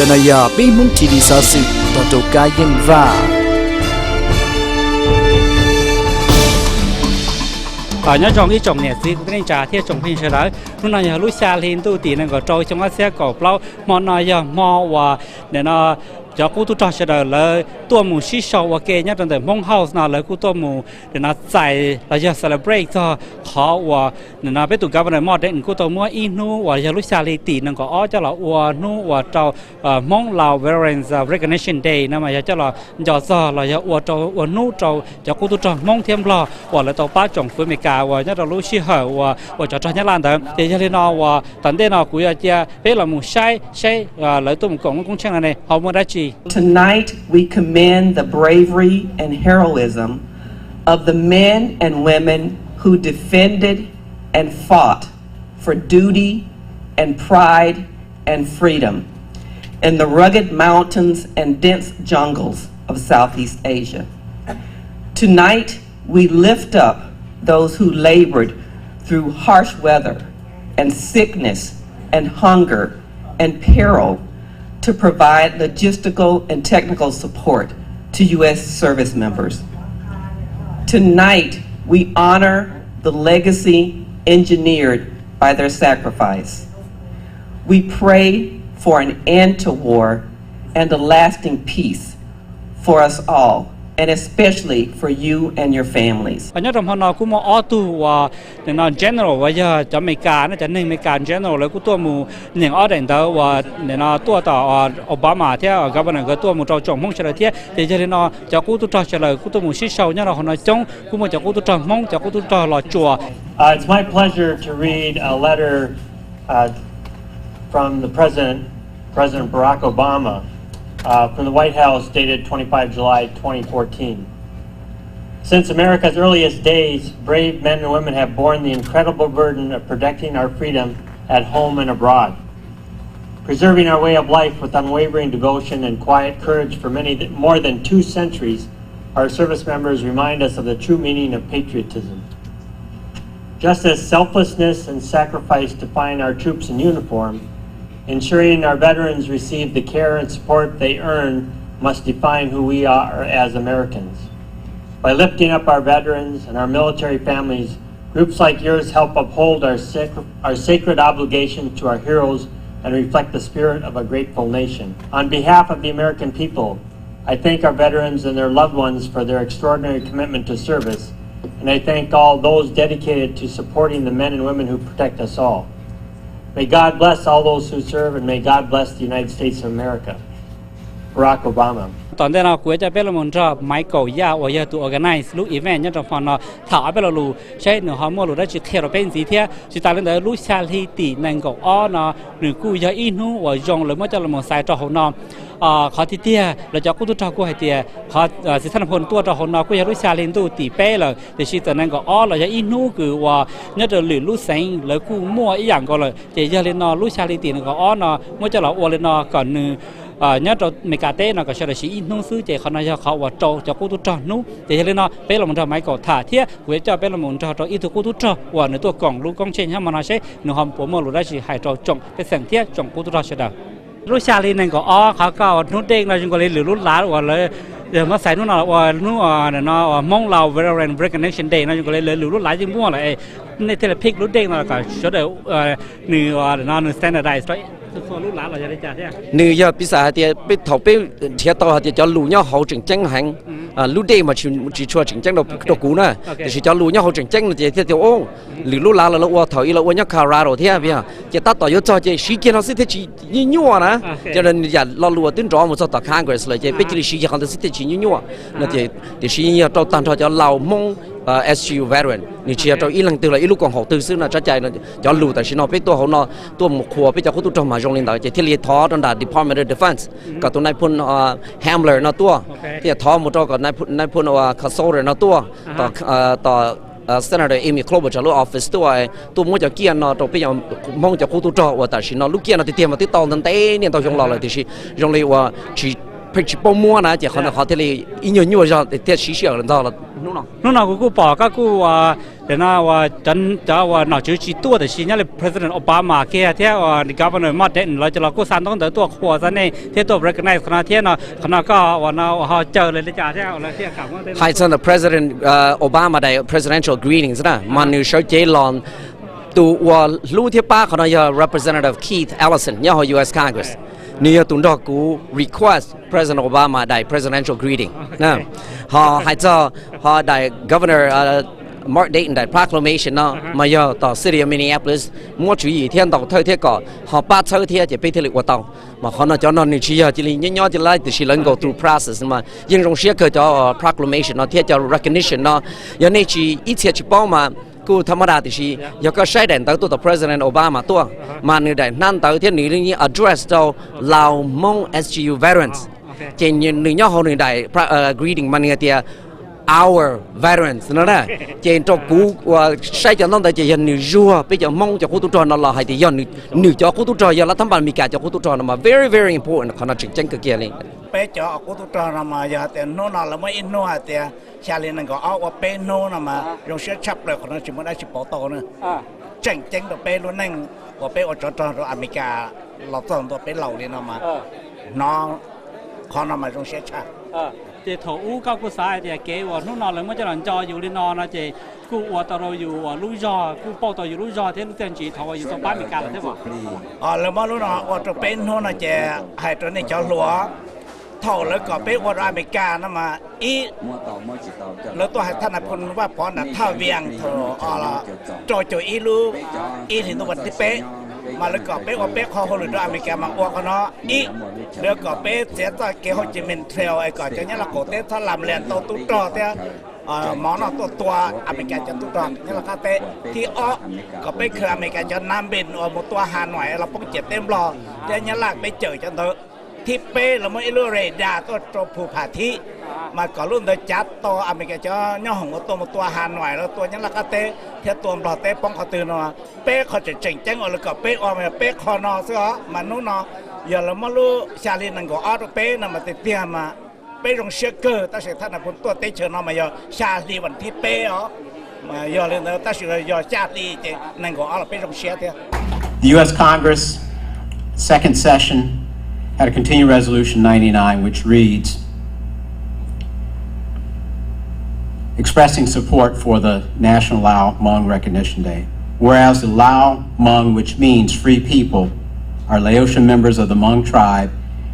တနယာပိမုန်တီဒီဆာစုတော်တိုကာယင်ဗာnhớ trong cái trồng này gì cũng nên trả theo trồng hình sẽ đấy lúc nào giờ lúc xa lên tu tiền này có trâu trong cái xe cổ plau mò nào giờ mò và để nó cho cô tu trò sẽ đời là tua mù xí sầu và kê nhá trong đời mong house nào là cô tua mù để nó chạy là giờ celebrate cho họ và để nó biết tụi các bạn mò đến cô tua mua inu và giờ lúc xa lên tiền nó có cho là và nu và trâu mong lào veterans recognition day nên mà giờ cho là giờ và trâu và nu trâu cho cô tu trò mong thêm lo và là tàu ba trồng với mấy cả và nhá trong lúc xí hở và cho nhá lan tới thì cho nên nó và tận đây nó cũng giờ biết là mù sai lấy tụi mình cũng chẳng này họ mua đã chỉ. Tonight, we commend the bravery and heroism of the men and women who defended and fought for duty and pride and freedom in the rugged mountains and dense jungles of Southeast Asia. Tonight, we lift up those who labored through harsh weather and sickness and hunger and peril to provide logistical and technical support to U.S. service members. Tonight, we honor the legacy engineered by their sacrifice. We pray for an end to war and a lasting peace for us all, and especially for you and your families. Nhớ trong hôm nào cũng mua auto và để nó general bây giờ cho mấy cả nó cho nên mấy cả general lấy cũng tua mù những ở đỉnh đó và để nó tua tàu Obama thế ở governor cái tua mù trâu trồng mông trở thế thì cho nên nó cho cũng tua trở lại cũng tua mù xí sâu nhớ là hôm nay trong cũng mua cho cũng tua trồng mông cho cũng tua trồng lò chùa. It's my pleasure to read a letter from the President Barack Obama. From the White House dated 25 July 2014. Since America's earliest days, brave men and women have borne the incredible burden of protecting our freedom at home and abroad. Preserving our way of life with unwavering devotion and quiet courage for more than 2 centuries, our service members remind us of the true meaning of patriotism. Just as selflessness and sacrifice define our troops in uniform, ensuring our veterans receive the care and support they earn must define who we are as Americans. By lifting up our veterans and our military families, groups like yours help uphold our sacred obligation to our heroes and reflect the spirit of a grateful nation. On behalf of the American people, I thank our veterans and their loved ones for their extraordinary commitment to service, and I thank all those dedicated to supporting the men and women who protect us all. May God bless all those who serve, and may God bless the United States of America. Barack Obama. ตอนนี้เราคุยจะเป็นละมุนจะไมเคิลยาว่าจะตัว organize ลูก event เนี่ยจะพอเราถามไปเรารู้ใช่หนึ่งฮอร์โมนเราได้จุดเทเราเป็นสีเทียจุดตาเรื่องเดียวลูกชาลีตีนั่งกับอ้อเนาะหรือกูจะอินหูว่าจงหรือเมื่อจะละมุนใส่ตัวของน้องขอที่เทียเราจะกู้ตัวกูให้เทียขอสิทธิพลตัวของน้องกูจะลูกชาลีตู้ตีเป้เลยแต่ชีตนั่งกับอ้อเราจะอินหูคือว่าเนี่ยจะหรือลูกแสงหรือกูมั่วอีอย่างก็เลยจะเรียนนอลูกชาลีตีนั่งกับอ้อเนาะเมื่อจะเราอวดเลยนอก่อนหนึ่งnhớ cho mấy cái tết nó có sẽ là chỉ nông sư chỉ còn là họ vào trâu cho cô tu trò nú thì cho nên nó bây là một trò máy cổ thả thiết với cho bây là một trò ít tu cô tu trò và nếu tôi còn lúc công trình mà nó sẽ nếu họ bố một lúc đó chỉ hai trò trồng cái sản thiết trồng cô tu trò sẽ được lúc xa lên này có họ có nút đen là chúng có lấy lửa nút lá hoặc là giờ mà xài nút nào và nút nó mong lào veteran recognition day nó chúng có lấy lửa nút lá chứ mua lại này thế là pick nút đen là cả số đều nửa nó standardize right nữ giờ bây giờ thì bị thầu bị thiệt to thì cho lũ nhau hậu trình tranh hành lũ đây mà chỉ cho trình tranh đâu cũ nữa thì cho lũ nhau hậu trình tranh thì theo ông lũ lá là lũ thầu là lũ nhau Colorado thế bây giờ chỉ taต่อ cho chỉ sĩ kiến nó sẽ chỉ nhua nè cho nên giờ lo lũ tiến rõ một số tờ Congress là chỉ biết chỉ sĩ kiến nó sẽ chỉ nhua là thì sĩ nhiều trong toàn cho lào mong SU veteran นี่เชียร์เราอีหลังตื่นเลยอีลูกของเขาตื่นซึ่งน่ะจะใจน่ะจะรู้แต่ฉันเอาไปตัวเขาเนาะตัวหมกขัวไปจากเขาตัวจอมาจงลินดาจะที่เรียท้อตอนดา Department of Defense กับตัวนายพลHamler น่ะตัวที่ท้อหมดตัวกับนายพลCassolder น่ะตัวต่อSenator Amy Klobuchar จาก office ตัวมั่วจากเกียร์เนาะตัวไปอย่างมองจากเขาตัวจอว่าแต่ฉันเนาะลูกเกียร์เนาะที่เตรียมมาที่ตอนนั้นเต้เนี่ยตัวจงรอเลยที่ฉันจงเลยว่าชีพิจิตรป้อมัวนะจะเขาที่เลยอีหยั่วๆจะที่ชี้เชี่ยวนั่นต่อละนู่นน่ะกูbỏ cácกู để nó chân cho nó chữ chỉ tua để xin nhá là President Obama kia thế Governor Martin là cho nó có sản phẩm tới tua khoa ra này thế tua recognize khana thế nó có nó họ chờ lên để trả thế là thế cảm ơn Hai chân là President Obama đại presidential greetings na manu show J-Lon tu lu thế ba khana ya Representative Keith Ellison nhà US Congress Nia tụi đó cũng request President Obama đại presidential greeting nè họ hay cho họ đại Governor Mark Dayton đại proclamation nó mà giờ tàu City of Minneapolis mua chú ý thiên tàu thời thế có họ ba thời thế chỉ bị thế lực của tàu mà họ nói cho nó như chỉ chỉ nhỏ chỉ lại chỉ lần go through process mà nhưng trong xe cơ cho proclamation nó thế cho recognition nó giờ này chỉ ít chỉ bao màกูธรรมดาที่ชีอยากก็ใช้แดนตัว President Obama ตัวมาในแดนนั่นตัวที่นี่ address ตัวลาวมง SGU veterans เจนยืนหนึ่งย่อเขาหนึ่งได้ greeting มาเนี่ยเดีย our veterans นั่นแหละเจนตัวกูว่าใช้จะต้องแต่เจนหนึ่งจัวไปจะมงจะคู่ตุจรนั่นละให้ที่ย้อนหนึ่งจะคู่ตุจรยาละทั้งบ้านมีการจะคู่ตุจรนั่นมา very important ขนาดจริงๆก็เกี่ยวเลยไปจะคู่ตุจรนั่นมาอย่าแต่โน่นนั่นละไม่อินโน่แต่ชาลีนั่นก็เอาว่าเป็นโน่นมาลงเชื่อชับเลยคนนั้นจิมันได้จิปอโตนะเจ๋งตัวเป็นรุ่นนั่งว่าเป็นอจจตัวอเมริกาเราต้องตัวเป็นเหล่านี้นะมาน้องเขานำมาลงเชื่อชับเจถูอู้ก็กูสายเดียเก๋ว่านู่นนอนเลยมันจะหลังจออยู่ที่นอนนะเจกูว่าตลอดอยู่ว่าลุยจอกูปอต่ออยู่ลุยจอที่ลูกเต้นจีทว่าอยู่ตรงบ้านอเมริกาใช่ป่ะแล้วมารู้นะว่าตัวเป็นโน่นนะเจให้ตัวนี้จะหลัวเท่าแล้วก็เป็นว่าอเมริกานะมาอีแล้วตัวให้ท่านคนว่าพอนะท่าเวียงเถอะละโจอีรู้อีถึงตัววันที่เป๊ะมาแล้วก็เป็นว่าเป๊ะคอหรือตัวอเมริกามาอ้วกเนาะอีแล้วก็เป็นเสียตัวเกี่ยวกับจิมินเทรลไอ้ก่อนจะเนี่ยเราโคเต้ถ้าลำเลียนตัวตุ๊ดเต้หมอนตัวอเมริกาจะตุ๊ดเนี่ยเราก็เต้ที่อ้อก็เป็นคืออเมริกาจะน้ำบินหมดตัวหาหน่อยเราป้องเจ็ดเต็มรอเนี่ยหลักไปเจอจนเถอะที่เป้เราไม่รู้เรดาร์ตัวผู้ผ่าที่มาก่อนรุ่นโดยจัดตัวอเมริกาจะย่อของตัวหาหน่อยแล้วตัวนี้ละก็เตะเทียตัวปลอดเตะป้องเขาตื่นนอเป้เขาจะเจ๋งจังแล้วก็เป้ออกมาเป้คอนอซะมันนู้นนออย่าเราไม่รู้ชาลีนั่นก็ออตัวเป้นั่นมาเตี้ยมาเป้ลงเชื่อเกอร์ตั้งแต่ท่านพูดตัวเตะเชิญนอมาอย่าชาลีวันที่เป้อ๋อมาอย่าเลยนะตั้งแต่อย่าชาลีเจนั่นก็ออเป้ลงเชื่อเตี้ย The U.S. Congress second session had a continuing resolution 99 which reads, expressing support for the National Lao Hmong Recognition Day. Whereas the Lao Hmong, which means free people, are Laotian members of the Hmong tribe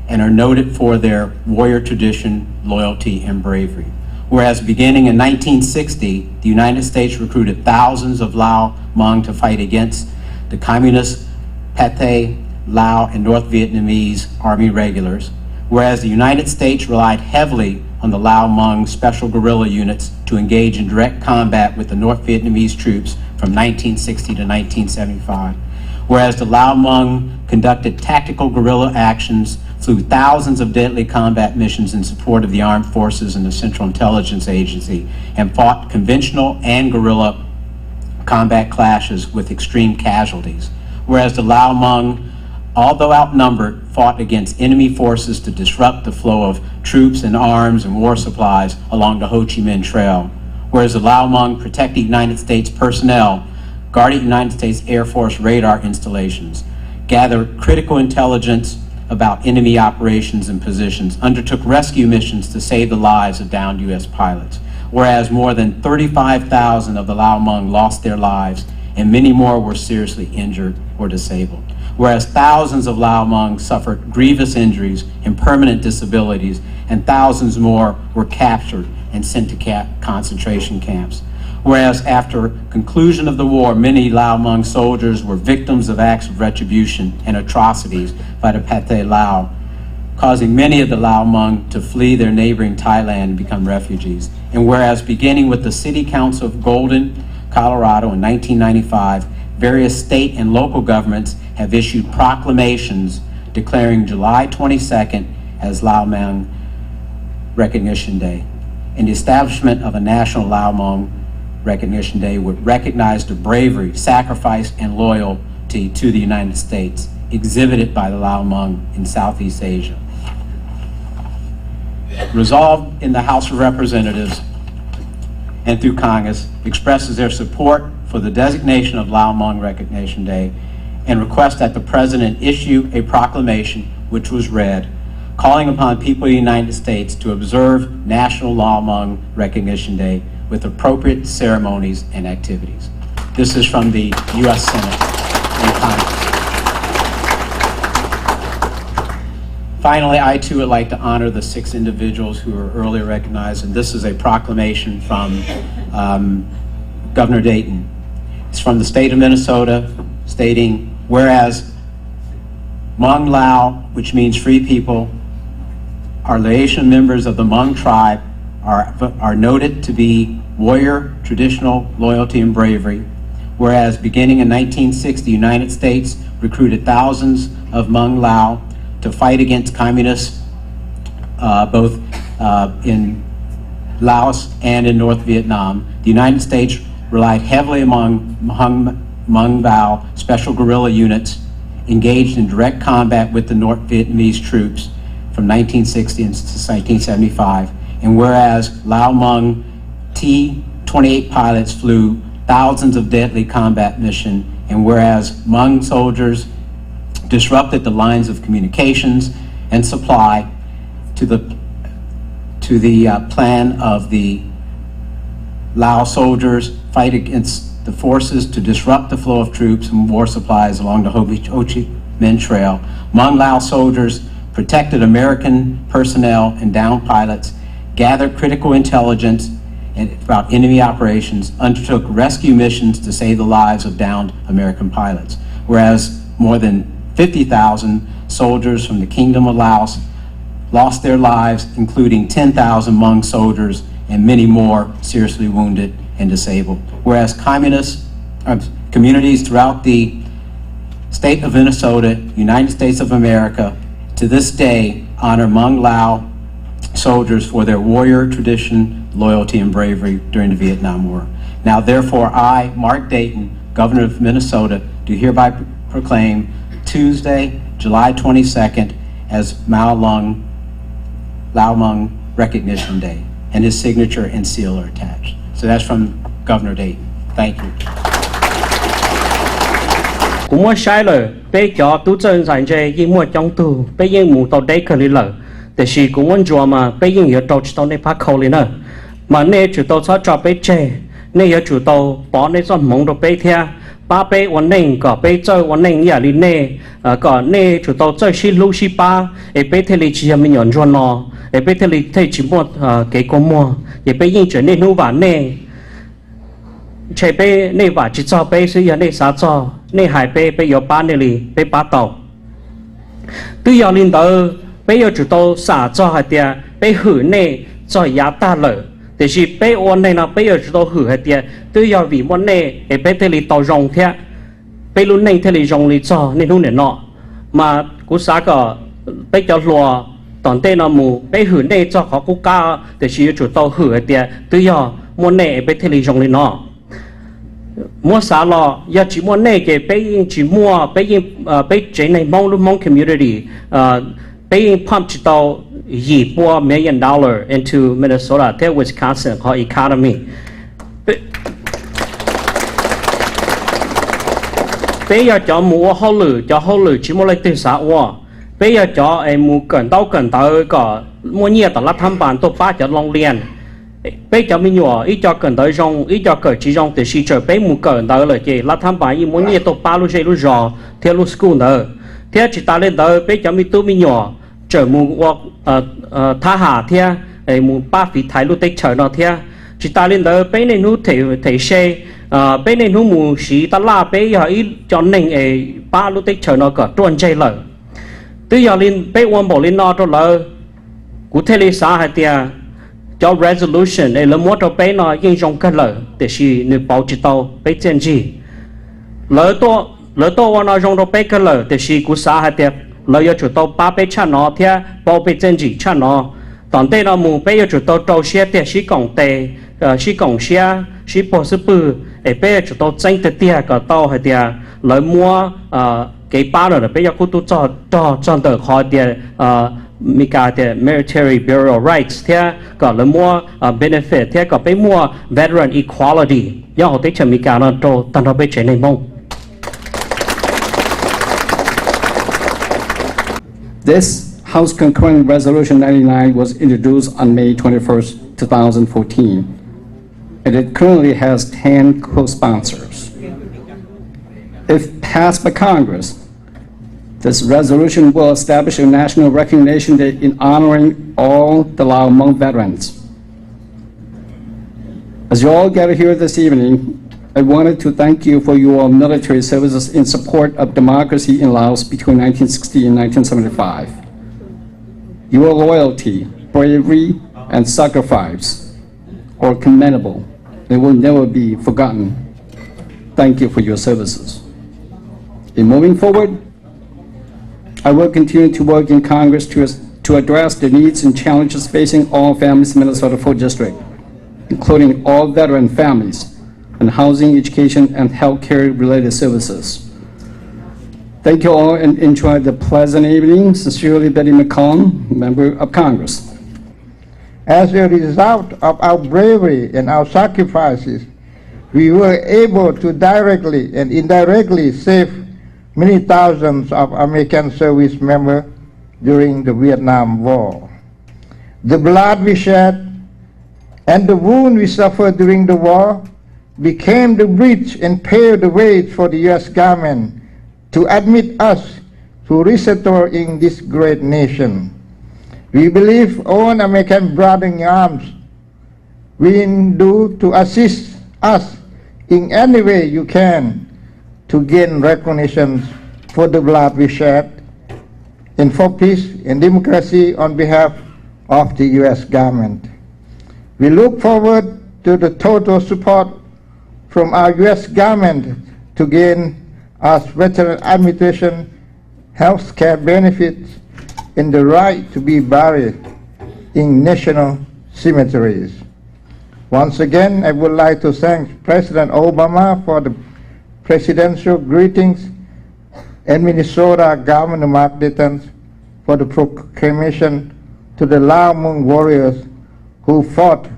and are noted for their warrior tradition, loyalty, and bravery. Whereas beginning in 1960, the United States recruited thousands of Lao Hmong to fight against the communist Pathet, Lao, and North Vietnamese Army regulars, whereas the United States relied heavily on the Lao Hmong special guerrilla units to engage in direct combat with the North Vietnamese troops from 1960 to 1975, whereas the Lao Hmong conducted tactical guerrilla actions, flew thousands of deadly combat missions in support of the armed forces and the Central Intelligence Agency, and fought conventional and guerrilla combat clashes with extreme casualties, whereas the Lao Hmong, although outnumbered, fought against enemy forces to disrupt the flow of troops and arms and war supplies along the Ho Chi Minh Trail, whereas the Lao Hmong protected United States personnel, guarded United States Air Force radar installations, gathered critical intelligence about enemy operations and positions, undertook rescue missions to save the lives of downed U.S. pilots, whereas more than 35,000 of the Lao Hmong lost their lives and many more were seriously injured or disabled. Whereas thousands of Lao Hmong suffered grievous injuries and permanent disabilities, and thousands more were captured and sent to concentration camps. Whereas after conclusion of the war, many Lao Hmong soldiers were victims of acts of retribution and atrocities by the Pathet Lao, causing many of the Lao Hmong to flee their neighboring Thailand and become refugees. And whereas beginning with the City Council of Golden, Colorado in 1995, various state and local governments have issued proclamations declaring July 22nd as Lao Hmong Recognition Day. And the establishment of a National Lao Hmong Recognition Day would recognize the bravery, sacrifice, and loyalty to the United States exhibited by the Lao Hmong in Southeast Asia. Resolved in the House of Representatives and through Congress, expresses their support for the designation of Lao Hmong Recognition Day and requests that the President issue a proclamation, which was read, calling upon people of the United States to observe National Lao Hmong Recognition Day with appropriate ceremonies and activities. This is from the U.S. Senate and Congress. Finally, I too would like to honor the 6 individuals who were earlier recognized, and this is a proclamation from Governor Dayton. It's from the state of Minnesota, stating, whereas Hmong Lao, which means free people, our Laotian members of the Hmong tribe are noted to be warrior, traditional loyalty, and bravery, whereas beginning in 1960, the United States recruited thousands of Hmong Lao to fight against communists both in Laos and in North Vietnam. The United States relied heavily among Hmong Bao special guerrilla units engaged in direct combat with the North Vietnamese troops from 1960 to 1975. And whereas Lao Hmong T-28 pilots flew thousands of deadly combat missions, and whereas Hmong soldiers disrupted the lines of communications and supply to the plan of the Lao soldiers fight against the forces to disrupt the flow of troops and war supplies along the Ho Chi Minh Trail. Hmong Lao soldiers protected American personnel and downed pilots, gathered critical intelligence about enemy operations, undertook rescue missions to save the lives of downed American pilots, whereas more than 50,000 soldiers from the Kingdom of Laos lost their lives, including 10,000 Hmong soldiers and many more seriously wounded and disabled. Whereas communities throughout the state of Minnesota, United States of America, to this day honor Hmong Lao soldiers for their warrior tradition, loyalty, and bravery during the Vietnam War. Now, therefore, I, Mark Dayton, Governor of Minnesota, do hereby proclaim Tuesday, July 22nd, as Lao Hmong Recognition Day, and his signature and seal are attached. So that's from Governor Dayton. Thank you. Cũng mua sai lời, bây giờ tu chân giải chơi, nhưng mua trong tu, bây giờ mua tàu đấy khởi lời,แต่สิcũng muốn cho mà bây giờ tàu chỉ tàu này phát khẩu lên nữa, mà nay chủ tàu sao cho bây chơi, nay giờ chủ tàu bỏ nay cho mong đồ bây theo, ba bây ổn định, có bây chơi ổn định nhà lên nay, có nay chủ tàu chơi xí lú xí ba, ấy bây theo lịch chỉ mình nhận cho nó, ấy bây theo lịch thấy chỉ mua cái công mua, ấy bây giờ trở nên nô vả nay. chạy bé này vả chỉ cho bé sử dụng này sao cho này hải bé bé có ba này li bé ba tàu từ giờ lên đó bé có chủ tàu xả cho hải tiệt bé hử này cho giá ta lợi thì chỉ bé ôn này nó bé có chủ tàu hử hải tiệt từ giờ vì món này bé thế li tàu rong thế bé luôn này thế li rong li cho nên luôn này nọ mà cú xã có bé cho lúa tòn tên nó mù bé hử này cho họ cú cao thì chỉ chủ tàu hử hải tiệt từ giờ món này bé thế li rong li nọ mua xã lò giờ chỉ mua này cái bây chỉ mua bây chế này mong lúc mong community bây pump chỉ tàu $1 million into Minnesota to Wisconsin called economy bây giờ cho mua hậu lử chỉ mua lại từ xã hoa bây giờ cho em mua cần tàu có mua nhiều tàu lát tham bản tổ phá cho long liền bây giờ mình nhỏ ít cho cần tới rong ít cho cởi chỉ rong từ khi trở bé muốn cởi tới là gì là tham bài muốn nhiều tổ ba lúc chơi lúc rò theo lúc school nữa theo chỉ ta lên tới bây giờ mình tu mình nhỏ trở muốn tha hà theo muốn ba vị thái lúc tết trở nó theo chỉ ta lên tới bây này nút thể xe bây này nút muốn xí ta la bây giờ ít cho nên ba lúc tết trở nó có tuần chơi lợ từ giờ lên bây quan bảo lên nó cho lợ cụ thể là sao hay theo cho resolution là mua cho bé nó yên trong cái lợi để chỉ nếu bảo chỉ tàu bé chân gì lỡ to nó trong đó bé cái lợi để chỉ cú xã hay tiệp lỡ cho chủ tàu ba bé cha nó theo bảo bé chân gì cha nó tận đây nó mua bé cho chủ tàu tàu xe để chỉ còng tề chỉ còng xe chỉ bỏ sức bự để bé chủ tàu tranh tới tia cả tàu hay tiệp lỡ mua cái ba rồi bé cho cú tu cho tờ khỏi tiệp มีการแต่ military burial rights ที่ก็เลยมัว benefit ที่ก็ไปมัว veteran equality ย่อติดจะมีการโตตันเราไปเจในมง This House Concurrent Resolution 99 was introduced on May 21st, 2014, and it currently has 10 co-sponsors. If passed by Congress, this resolution will establish a national recognition day in honoring all the Lao Hmong veterans. As you all gather here this evening, I wanted to thank you for your military services in support of democracy in Laos between 1960 and 1975. Your loyalty, bravery, and sacrifice are commendable. They will never be forgotten. Thank you for your services. In moving forward, I will continue to work in Congress to address the needs and challenges facing all families in Minnesota 4th District, including all veteran families, and housing, education, and healthcare related services. Thank you all and enjoy the pleasant evening. Sincerely, Betty McCollum, Member of Congress. As a result of our bravery and our sacrifices, we were able to directly and indirectly save many thousands of American service members during the Vietnam War. The blood we shed and the wound we suffered during the war became the bridge and paved the way for the U.S. government to admit us to restoring this great nation. We believe all American brothers in arms will do to assist us in any way you can to gain recognition for the blood we shed and for peace and democracy on behalf of the U.S. government. We look forward to the total support from our U.S. government to gain us veteran administration, health care benefits, and the right to be buried in national cemeteries. Once again, I would like to thank President Obama for the presidential greetings and Minnesota Governor Mark Dayton for the proclamation to the Lao Hmong warriors who fought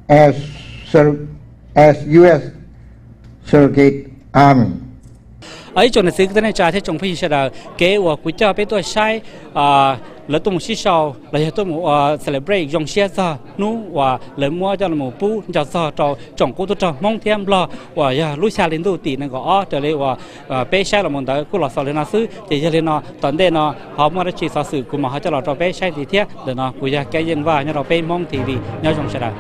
as U.S. surrogate army. ไอ้จนในสิ่งที่ในใจที่จงพิจารณาเกี่ยวกับกุญแจเป็นตัวใช้แล้วตัวชี้ชาวแล้วตัวcelebrate ยงเชียร์ซะนู้ว่าเลยมัวจะหมู่ปูจะซะจอจงกูตัวจอมองเทียมรอว่าอย่าลุชาลินดูตีนั่นก็อ๋อจะเลยว่าเป้ใช้ละมันแต่กูหลอกสอนเลยนะซื้อจะจะเลยนะตอนเด่นนะเขามาได้ชีสสื่อกูมาเขาจะหลอกเราเป้ใช้ทีเทียเดี๋ยวนะกูอยากแก้ยังว่าเนี่ยเราเป้มองทีวีเนี่ยจงเชียร์